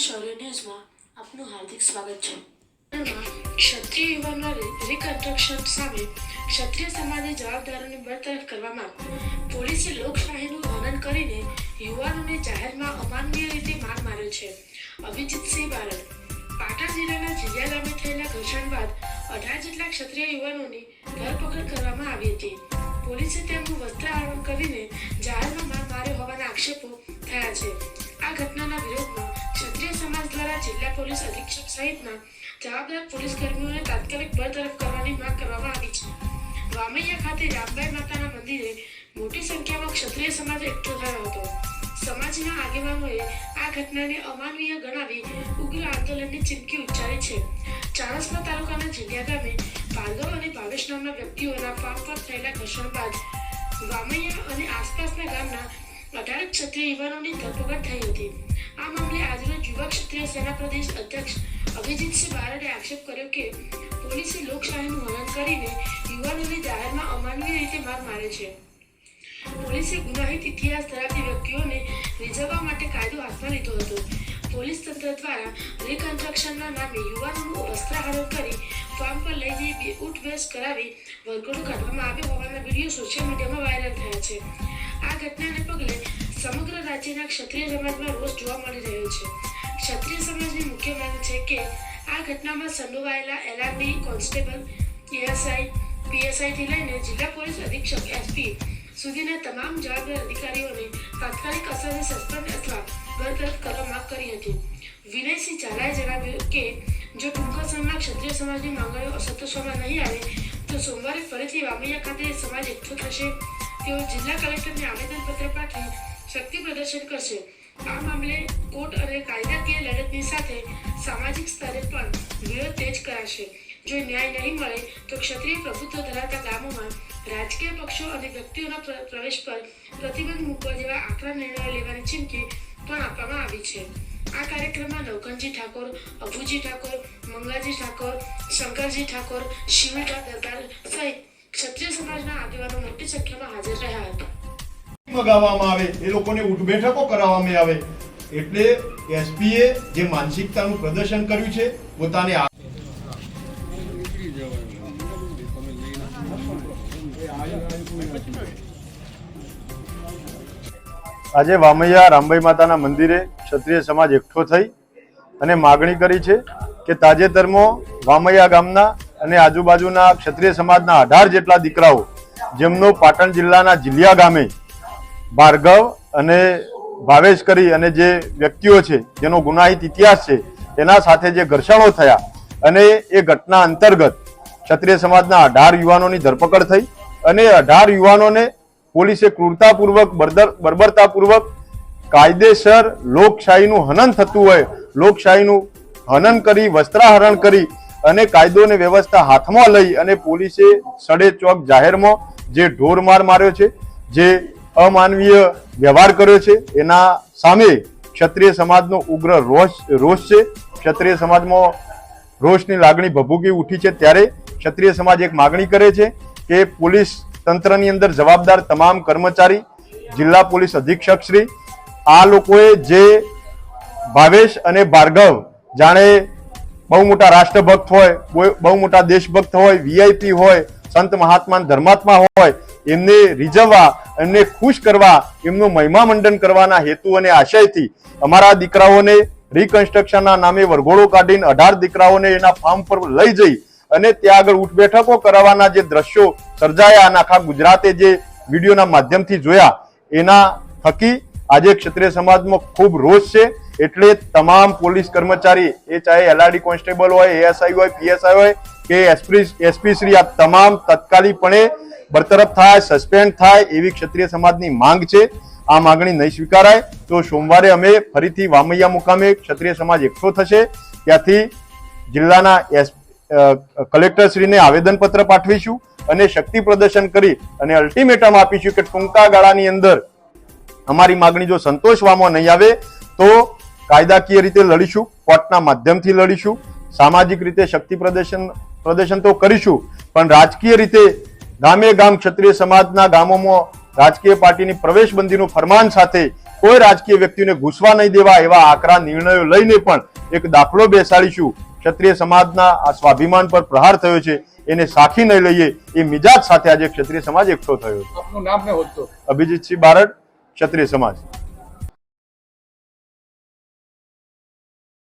શૌર્ય ન્યૂઝમાં આપનું હાર્દિક સ્વાગત છે. ક્ષત્રિય યુવાનના રિકન્સ્ટ્રક્શન સામે ક્ષત્રિય સમાજની જવાબદારીને બરતરફ કરવામાં પોલીસે લોકશાહીનું હનન કરીને યુવાનોને જાહેરમાં અમાનવીય રીતે માર માર્યો છે. અભિજીતસિંહ બારડ. પાટણ જિલ્લાના જીલિયા ગામે થયેલા ઘર્ષણ બાદ 18 જેટલા ક્ષત્રિય યુવાનોની ધરપકડ કરવામાં આવી હતી. પોલીસે તેમનું વસ્ત્રાહરણ કરીને જાહેરમાં માર માર્યો હોવાના આક્ષેપો થયા છે. આ ઘટનાના વિરોધમાં ક્ષત્રિય સમાજ દ્વારા જિલ્લા પોલીસ અધિક્ષક સહિતના જવાબદાર પોલીસ કર્મીઓને તાત્કાલિક બરતરફ કરવાની માંગ કરવામાં આવી છે. વામૈયા ખાતે રામબાઈ માતાના મંદિરે મોટી સંખ્યામાં ક્ષત્રિય સમાજ એકઠો થયો હતો. સમાજના આગેવાનોએ આ ઘટનાને અમાનવીય ગણાવી ઉગ્ર આંદોલનની ચીમકી ઉચ્ચારી છે. ચાણસ્મા તાલુકાના જીલિયા ગામે ભાર્ગવ અને ભાવેશ નામના વ્યક્તિઓના ફાર્મ પર થયેલા ઘર્ષણ બાદ વામૈયા અને આસપાસના ગામના 18 ક્ષત્રિય યુવાનોની ધરપકડ થઈ હતી. આ મામલે આજરોજ યુવા ક્ષત્રિય સેના પ્રદેશ અધ્યક્ષ અભિજીતસિંહ બારડે આક્ષેપ કર્યો કે પોલીસે લોકશાહીનું હનન કરીને યુવાનોને જાહેરમાં અમાનવીય રીતે માર માર્યો છે. પોલીસે ગુનાહિત ઇતિહાસ ધરાવતી વ્યક્તિઓને રીઝવવા માટે કાયદો હાથમાં લીધો હતો. પોલીસ તંત્ર દ્વારા રિકન્સ્ટ્રક્શનના નામે યુવાનોનું વસ્ત્રાહરણ કરી ફાર્મ પર લઈ જઈ ઉઠબેસ કરાવી વરઘોડો કાઢવામાં આવ્યો હોવાના વિડીયો સોશિયલ મીડિયામાં વાયરલ થયા છે. આ ઘટનાને પગલે સમગ્ર રાજ્યના ક્ષત્રિય સમાજમાં રોષ જોવા મળી રહ્યો છે. ક્ષત્રિય સમાજની મુખ્ય માંગ છે કે આ ઘટનામાં સંડોવાયેલા એલઆરડી કોન્સ્ટેબલ, એએસઆઈ, પીએસઆઈથી લઈને જિલ્લા પોલીસ અધિક્ષક એસપી સુધીના તમામ જવાબદાર અધિકારીઓને તાત્કાલિક અસરને સસ્પેન્ડ અથવા બરતરફ કરવા માંગ કરી હતી. વિનયસિંહ ઝાલાએ જણાવ્યું કે જો ટૂંકા સમયમાં ક્ષત્રિય સમાજની માંગણીઓ સંતોષવામાં નહીં આવે તો સોમવારે ફરીથી વામૈયા ખાતે સમાજ એકઠો થશે. તેઓ જિલ્લા કલેક્ટરને આવેદનપત્ર પાઠવી શક્તિ પ્રદર્શન કરશે. આ મામલે કોર્ટ અને કાયદાકીય લડતની સાથે સામાજિક સ્તરે પણ વિરોધ તેજ કરાશે. જો ન્યાય નહીં મળે તો ક્ષત્રિય પ્રભુત્વ ધરાવતા ગામોમાં રાજકીય પક્ષો અને વ્યક્તિઓના પ્રવેશ પર પ્રતિબંધ મૂકવા જેવા આકરા નિર્ણયો લેવાની ચીમકી પણ આપવામાં આવી છે. આ કાર્યક્રમમાં નવકણજી ઠાકોર, અભુજી ઠાકોર, મંગાજી ઠાકોર, શંકરજી ઠાકોર, શિવડા દરબાર સહિત ક્ષત્રિય સમાજના આગેવાનો મોટી સંખ્યામાં હાજર રહ્યા હતા. મગાવવામાં આવે, એ લોકોને ઉઠ બેઠકો કરાવવામાં આવે, એટલે એસપીએ જે માનસિકતાનું પ્રદર્શન કર્યું છે પોતાને આજે વામૈયા રામબાઈ માતાના મંદિરે ક્ષત્રિય સમાજ એકઠો થઈ અને માગણી કરી છે કે તાજેતરમાં વામૈયા ગામના અને આજુબાજુના ક્ષત્રિય સમાજના 18 જેટલા દીકરાઓ જેમનો પાટણ જિલ્લાના જીલિયા ગામે ભાર્ગવ અને ભાવેશ કરી અને જે વ્યક્તિઓ છે જેનો ગુનાહિત ઇતિહાસ છે તેના સાથે જે ઘર્ષણો થયા અને એ ઘટના અંતર્ગત ક્ષત્રિય સમાજના 18 યુવાનોની ધરપકડ થઈ અને 18 યુવાનોને પોલીસે ક્રૂરતાપૂર્વક બર્બરતાપૂર્વક કાયદેસર લોકશાહીનું હનન થતું હોય લોકશાહીનું હનન કરી વસ્ત્રાહરણ કરી અને કાયદો અને વ્યવસ્થા હાથમાં લઈ અને પોલીસે સડે ચોક જાહેરમાં જે ઢોરમાર માર્યો છે, જે અમાનવીય વ્યવહાર કર્યો છે, એના સામે ક્ષત્રિય સમાજનો ઉગ્ર રોષ છે. ક્ષત્રિય સમાજમાં રોષની લાગણી ભભૂકી ઉઠી છે. ત્યારે ક્ષત્રિય સમાજ એક માગણી કરે છે કે પોલીસ તંત્રની અંદર જવાબદાર તમામ કર્મચારી, જિલ્લા પોલીસ અધિક્ષક શ્રી, આ લોકોએ જે ભાવેશ અને ભાર્ગવ જાણે બહુ મોટા રાષ્ટ્રભક્ત હોય, બહુ મોટા દેશભક્ત હોય, વીઆઈપી હોય, સંત મહાત્મા ધર્માત્મા હોય, એમને રીઝવવા, એમને ખુશ કરવા, એમનું મહિમા મંડન કરવાના હેતુ અને આશયથી અમારા દીકરાઓને રિકન્સ્ટ્રક્શનના નામે વરઘોડો કાઢીને 18 દીકરાઓને એના ફાર્મ પર લઈ જઈ અને ત્યાં આગળ ઉઠ બેઠકો કરાવવાના જે દ્રશ્યો સર્જાયા અને આખા ગુજરાતે જે વિડીયોના માધ્યમથી જોયા એના થકી આજે ક્ષત્રિય સમાજમાં ખૂબ રોષ છે. એટલે તમામ પોલીસ કર્મચારી, એ ચાહે એલઆરડી કોન્સ્ટેબલ હોય, એએસઆઈ હોય, પીએસઆઈ હોય કે એસપી શ્રી, આ તમામ તત્કાલીપણે બરતરફ થાય, સસ્પેન્ડ થાય એવી ક્ષત્રિય સમાજની માંગ છે. આ માંગણી નહીં સ્વીકારાય તો સોમવારે અમે ફરીથી વામૈયા મુકામે ક્ષત્રિય સમાજ એકઠો થશે. ત્યાંથી જિલ્લાના કલેક્ટરશ્રીને આવેદનપત્ર પાઠવીશું અને શક્તિ પ્રદર્શન કરી અને અલ્ટિમેટમ આપીશું કે ટૂંકા ગાળાની અંદર અમારી માંગણી જો સંતોષવામાં નહીં આવે તો કાયદાકીય રીતે લડીશું, કોર્ટના માધ્યમથી લડીશું, સામાજિક રીતે શક્તિ પ્રદર્શન તો કરીશું, પણ રાજકીય રીતે ગામે ગામ ક્ષત્રિય સમાજના ગામોમાં રાજકીય પાર્ટીની પ્રવેશબંધીનું ફરમાન સાથે કોઈ રાજકીય વ્યક્તિને ઘૂસવા નહીં દેવા એવા આકરા નિર્ણયો લઈને પણ એક દાખલો બેસાડીશું. ક્ષત્રિય સમાજના આ સ્વાભિમાન પર પ્રહાર થયો છે એને સાખી નહીં લઈએ એ મિજાજ સાથે આજે ક્ષત્રિય સમાજ એકઠો થયો છે. આપનું નામ ને હોદ્દો? અભિજીતસિંહ બારડ, ક્ષત્રિય સમાજ.